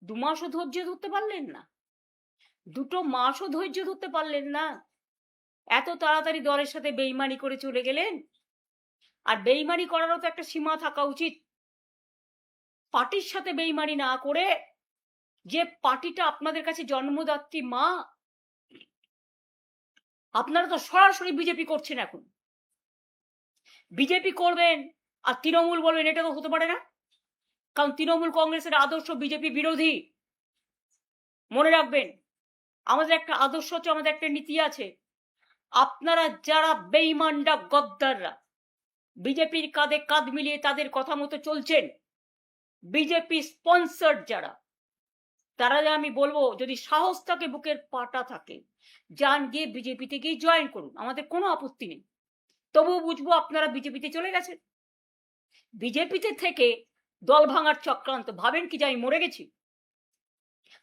2 মাসও ধৈর্য ধরতে পারলেন না, 2 মাসও ধৈর্য ধরতে পারলেন না। এত তাড়াতাড়ি দলের সাথে বেইমানি করে চলে গেলেন। আর বেইমানি করারও তো একটা সীমা থাকা উচিত। পার্টির সাথে বেইমানি না করে, যে পার্টিটা আপনাদের কাছে জন্মদাত্রী মা, আপনারা তো সরাসরি বিজেপি করছেন। এখন বিজেপি করবেন আর তৃণমূল বলবেন, এটা তো হতে পারে না, কারণ তৃণমূল কংগ্রেসের আদর্শ বিজেপি বিরোধী। মনে রাখবেন, আমাদের একটা আদর্শ আছে, আমাদের একটা নীতি আছে। আপনারা যারা বেইমানরা, গদ্দাররা, বিজেপির কাঁধে কাঁধ মিলিয়ে তাদের কথা মতো চলছেন, বিজেপি স্পন্সর যারা, তারা আমি বলবো, যদি সাহস থাকে, বুকের পাটা থাকে, যান গিয়ে বিজেপিতে গিয়ে জয়েন করুন, আমাদের কোনো আপত্তি নেই। তবুও বুঝবো আপনারা বিজেপিতে চলে গেছেন। বিজেপিতে থেকে দল ভাঙার চক্রান্ত। ভাবেন কি যে আমি মরে গেছি?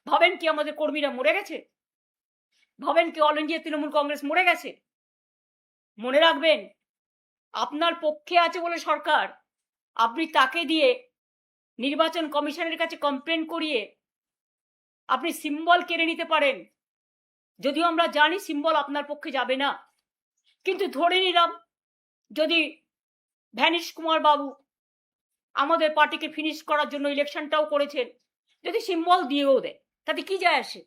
ভাবেন কি আমাদের কর্মীরা মরে গেছে? ভাবেন কি অল ইন্ডিয়া তৃণমূল কংগ্রেস মরে গেছে? মনে রাখবেন, আপনার পক্ষে আছে বলে সরকার, আপনি তাকে দিয়ে নির্বাচন কমিশনের কাছে কমপ্লেন করিয়ে আপনি সিম্বল কেড়ে নিতে পারেন। যদিও আমরা জানি সিম্বল আপনার পক্ষে যাবে না, কিন্তু ধরে নিলাম যদি ভ্যানিশ কুমার বাবু আমাদের পার্টিকে ফিনিশ করার জন্য ইলেকশনটাও করেছেন, যদি সিম্বল দিয়েও দেয়, তাতে কি যায় আসে?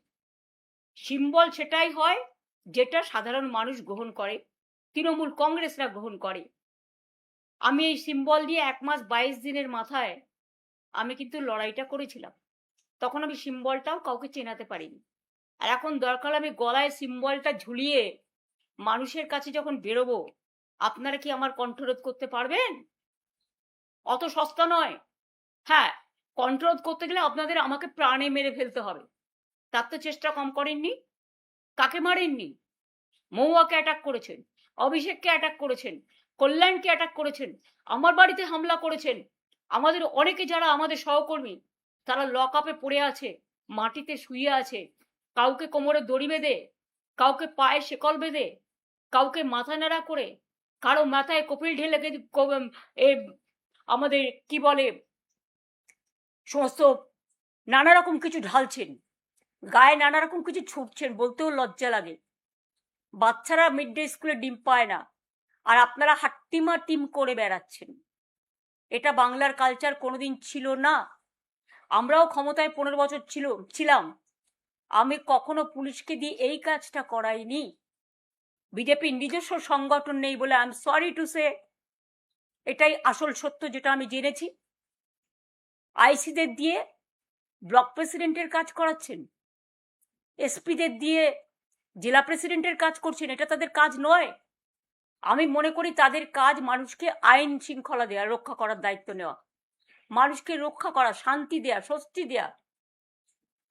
সিম্বল সেটাই হয় যেটা সাধারণ মানুষ গ্রহণ করে, তৃণমূল কংগ্রেসরা গ্রহণ করে। আমি এই সিম্বল দিয়ে 1 মাস 22 দিনের মাথায় আমি কিন্তু লড়াইটা করেছিলাম। তখন আমি সিম্বলটাও কাউকে চেনাতে পারিনি। আর এখন দরকার আমি গলায় সিম্বলটা ঝুলিয়ে মানুষের কাছে যখন বেরোবো, আপনারা কি আমার কণ্ঠরোধ করতে পারবেন? অত সস্তা নয়। হ্যাঁ, কণ্ঠরোধ করতে গেলে আপনাদের আমাকে প্রাণে মেরে ফেলতে হবে। তার তো চেষ্টা কম করেননি। কাকে মারেননি? মহুয়াকে অ্যাটাক করেছেন, অভিষেককে অ্যাটাক করেছেন, কল্যাণকে অ্যাটাক করেছেন, আমার বাড়িতে হামলা করেছেন। আমাদের অনেকে যারা আমাদের সহকর্মী, তারা লক আপে পড়ে আছে, মাটিতে শুয়ে আছে। কাউকে কোমরে দড়ি বেঁধে, কাউকে পায়ে শেকল বেঁধে, কাউকে মাথা নেড়া করে, কারো মাথায় কপিল ঢেলে আমাদের কি বলে সমস্ত নানা রকম কিছু ঢালছেন, গায়ে নানা রকম কিছু ছুটছেন, বলতেও লজ্জা লাগে। বাচ্চারা মিড ডে স্কুলে ডিম পায় না, আর আপনারা হাট্টিমা টিম করে বেড়াচ্ছেন। এটা বাংলার কালচার কোনোদিন ছিল না। আমরাও ক্ষমতায় 15 বছর ছিলাম। আমি কখনো পুলিশকে দিয়ে এই কাজটা করাইনি। বিজেপির নিজস্ব সংগঠন নেই বলে I am sorry to say, এটাই আসল সত্য যেটা আমি জেনেছি। আইসিদের দিয়ে ব্লক প্রেসিডেন্টের কাজ করাচ্ছেন, এসপিদের দিয়ে জেলা প্রেসিডেন্টের কাজ করছেন। এটা তাদের কাজ নয়। আমি মনে করি তাদের কাজ মানুষকে আইন শৃঙ্খলা দেওয়া, রক্ষা করার দায়িত্ব নেওয়া, মানুষকে রক্ষা করা, শান্তি দেয়া, স্বস্তি দেয়া,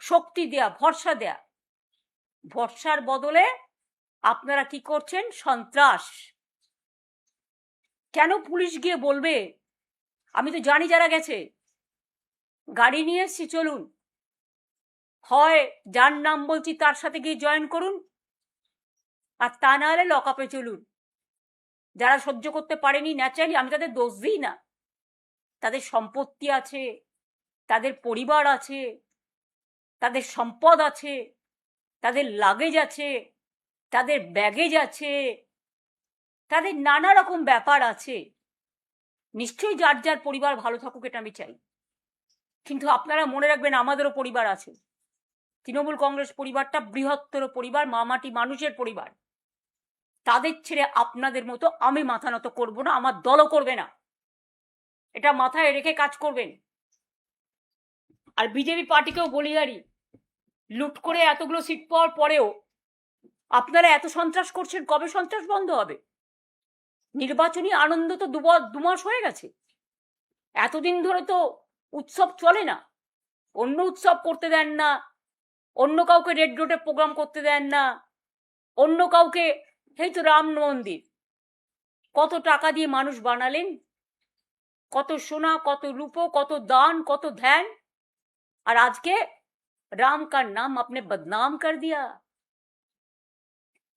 শক্তি দেয়া, ভরসা দেয়া। ভরসার বদলে আপনারা কি করছেন? সন্ত্রাস। কেন পুলিশ গিয়ে বলবে? আমি তো জানি যারা গেছে। গাড়ি নিয়ে এসছি, চলুন, হয় যার নাম বলছি তার সাথে গিয়ে জয়েন করুন, আর তা না হলে লক আপে চলুন। যারা সহ্য করতে পারেনি ন্যাচারালি, আমি তাদের দোষ দিই না। তাদের সম্পত্তি আছে, তাদের পরিবার আছে, তাদের সম্পদ আছে, তাদের লাগেজ আছে, তাদের ব্যাগেজ আছে, তাদের নানা রকম ব্যাপার আছে। নিশ্চয়ই যার যার পরিবার ভালো থাকুক, এটা আমি চাই। কিন্তু আপনারা মনে রাখবেন, আমাদেরও পরিবার আছে। তৃণমূল কংগ্রেস পরিবারটা বৃহত্তর পরিবার, মামাটি মানুষের পরিবার। তাদের ছেড়ে আপনাদের মতো আমি মাথা নত করবো না, আমার দলও করবে না। এটা মাথায় রেখে কাজ করবেন। আর বিজেপি পার্টিকেও বলি, আরি লুট করে এতগুলো সিট পাওয়ার পরেও আপনারা এত সন্ত্রাস করছেন, কবে সন্ত্রাস বন্ধ হবে? নির্বাচনী আনন্দ তো 2 মাস হয়ে গেছে। এতদিন ধরে তো উৎসব চলে না। অন্য উৎসব করতে দেন না, অন্য কাউকে রেড রোডে প্রোগ্রাম করতে দেন না, অন্য কাউকে, এই তো রাম মন্দির কত টাকা দিয়ে মানুষ বানালেন, কত সোনা, কত রূপো, কত দান, কত ধ্যান, আর আজকে राम का नाम आपने बदनाम कर दिया।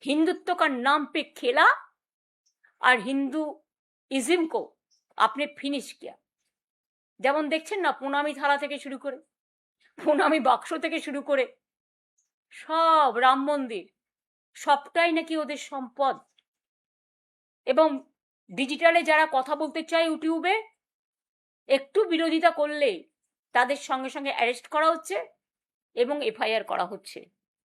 हिंदुत्व का नाम पे खेला और हिंदुइज्म को आपने फिनिश किया। যেমন দেখছেন না, পুনামি থালা থেকে শুরু করে প্রণামী বাক্স থেকে শুরু করে সব, রাম মন্দির, সবটাই নাকি ওদের সম্পদ। এবং ডিজিটালে যারা কথা বলতে চায় ইউটিউবে, একটু বিরোধিতা করলে তাদের সঙ্গে সঙ্গে অ্যারেস্ট করা হচ্ছে এবং এফআইআর করা হচ্ছে।